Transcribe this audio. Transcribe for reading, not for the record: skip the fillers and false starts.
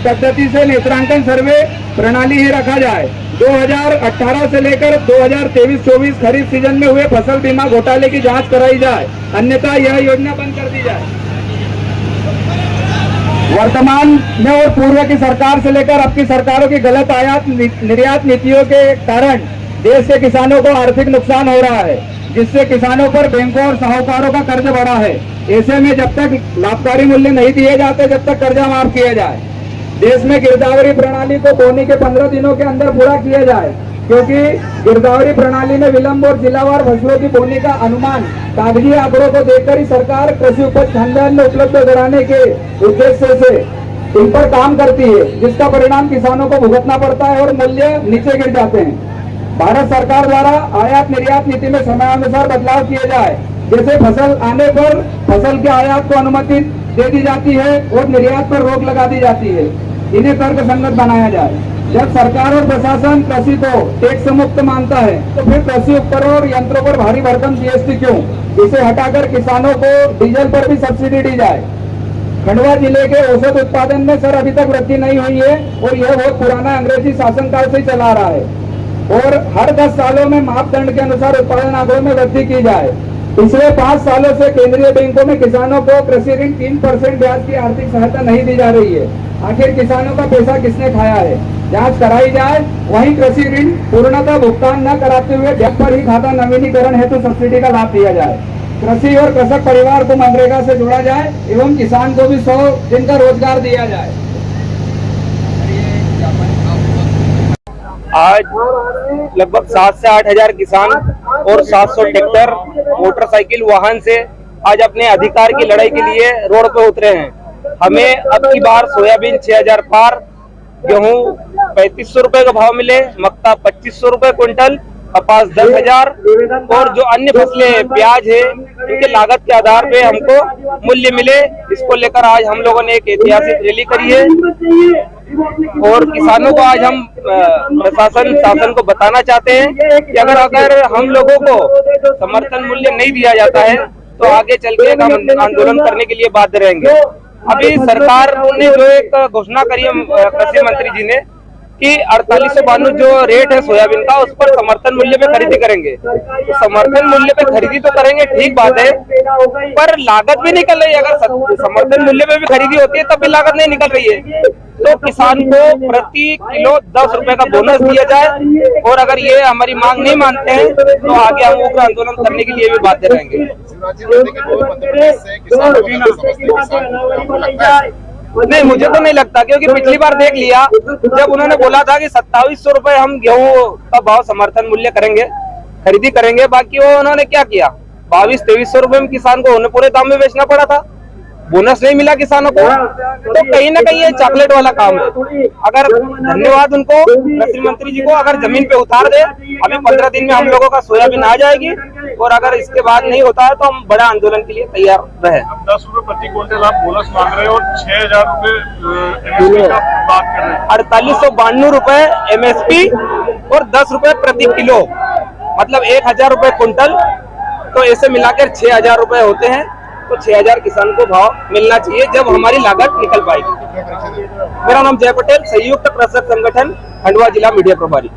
पद्धति से नेत्रांकन सर्वे प्रणाली ही रखा जाए। 2018 से लेकर 2023-24 खरीफ सीजन में हुए फसल बीमा घोटाले की जांच कराई जाए, अन्यथा यह योजना बंद कर दी जाए। वर्तमान में और पूर्व की सरकार से लेकर अब की सरकारों की गलत आयात निर्यात नीतियों के कारण देश के किसानों को आर्थिक नुकसान हो रहा है, जिससे किसानों पर बैंकों और साहूकारों का कर्ज बढ़ा है। ऐसे में जब तक लाभकारी मूल्य नहीं दिए जाते, जब तक कर्जा माफ किया जाए, देश में गिरदावरी प्रणाली को बोनी के 15 दिनों के अंदर पूरा किया जाए, क्योंकि गिरदावरी प्रणाली में विलंब और जिलावार फसलों की बोनी का अनुमान कागजी आंकड़ों को देखकर ही सरकार कृषि उपज खाद्यान्न उपलब्ध कराने के उद्देश्य से इन पर काम करती है, जिसका परिणाम किसानों को भुगतना पड़ता है और मूल्य नीचे गिर जाते हैं। भारत सरकार द्वारा आयात निर्यात नीति में समयानुसार बदलाव किए जाए, जैसे फसल आने पर फसल के आयात को अनुमति दे दी जाती है और निर्यात पर रोक लगा दी जाती है। इन्हें तर्क संगत बनाया जाए। जब सरकार और प्रशासन कृषि को टैक्स मुक्त मानता है, तो फिर कृषि उपकरणों और यंत्रों पर भारी भरकम जीएसटी क्यों? इसे हटाकर किसानों को डीजल पर भी सब्सिडी दी जाए। खंडवा जिले के औसत उत्पादन में सर अभी तक वृद्धि नहीं हुई है और यह बहुत पुराना अंग्रेजी शासनकाल से चला रहा है, और हर 10 सालों में मापदंड के अनुसार उत्पादन आंकड़ों में वृद्धि की जाए। पिछले 5 सालों से केंद्रीय बैंकों में किसानों को कृषि ऋण 3% ब्याज की आर्थिक सहायता नहीं दी जा रही है। आखिर किसानों का पैसा किसने खाया है? जांच कराई जाए। वहीं कृषि ऋण पूर्णतः भुगतान न कराते हुए ब्याज पर ही खाता नवीनीकरण हेतु सब्सिडी का लाभ दिया जाए। कृषि और कृषक परिवार को मनरेगा से जोड़ा जाए एवं किसान को भी 100 दिन का रोजगार दिया जाए। आज लगभग 7 से 8 हजार किसान और 700 ट्रैक्टर मोटरसाइकिल वाहन से आज अपने अधिकार की लड़ाई के लिए रोड पर उतरे हैं। हमें अब की बार सोयाबीन 6000 पार, गेहूं 3500 रुपए का भाव मिले, मक्का 2500 रुपए क्विंटल, कपास 10,000 और जो अन्य फसलें प्याज है इनके लागत के आधार पे हमको मूल्य मिले। इसको लेकर आज हम लोगों ने एक ऐतिहासिक रैली करी है और किसानों को आज हम प्रशासन शासन को बताना चाहते हैं कि अगर हम लोगों को समर्थन मूल्य नहीं दिया जाता है तो आगे चल के हम आंदोलन करने के लिए बाध्य रहेंगे। अभी सरकार ने जो एक घोषणा करी है कृषि मंत्री जी ने कि 4892 जो रेट है सोयाबीन का, उस पर समर्थन मूल्य पे खरीदी करेंगे। तो समर्थन मूल्य पे खरीदी तो करेंगे, ठीक बात है, पर लागत भी निकल रही है। अगर समर्थन मूल्य पे भी खरीदी होती है तब भी लागत नहीं निकल रही है। तो किसान को प्रति किलो 10 रुपए का बोनस दिया जाए, और अगर ये हमारी मांग नहीं मानते हैं तो आगे हम उग्र आंदोलन करने के लिए भी बाध्य रहेंगे। नहीं, मुझे तो नहीं लगता, क्योंकि पिछली बार देख लिया जब उन्होंने बोला था कि 2700 रुपए हम गेहूं का भाव समर्थन मूल्य करेंगे, खरीदी करेंगे, बाकी वो उन्होंने क्या किया, 2200-2300 रुपए में किसान को उन्हें पूरे दाम में बेचना पड़ा था। बोनस नहीं मिला किसानों को, तो कहीं ना कहीं ये चॉकलेट वाला काम है। अगर धन्यवाद उनको कृषि मंत्री जी को, अगर जमीन पे उतार दे, अभी 15 दिन में हम लोगों का सोयाबीन आ जाएगी, और अगर इसके बाद नहीं होता है तो हम बड़ा आंदोलन के लिए तैयार रहे। 10 रुपए प्रति क्विंटल आप बोनस मांग रहे हैं और 6000 रुपए का बात कर रहे हैं। 4892 रुपए MSP और 10 रुपए प्रति किलो, मतलब 1000 रुपए क्विंटल, तो ऐसे मिलाकर 6000 रुपए होते हैं। तो 6000 किसान को भाव मिलना चाहिए जब हमारी लागत निकल पाएगी। मेरा नाम जय पटेल, संयुक्त कृषक संगठन खंडवा जिला मीडिया प्रभारी।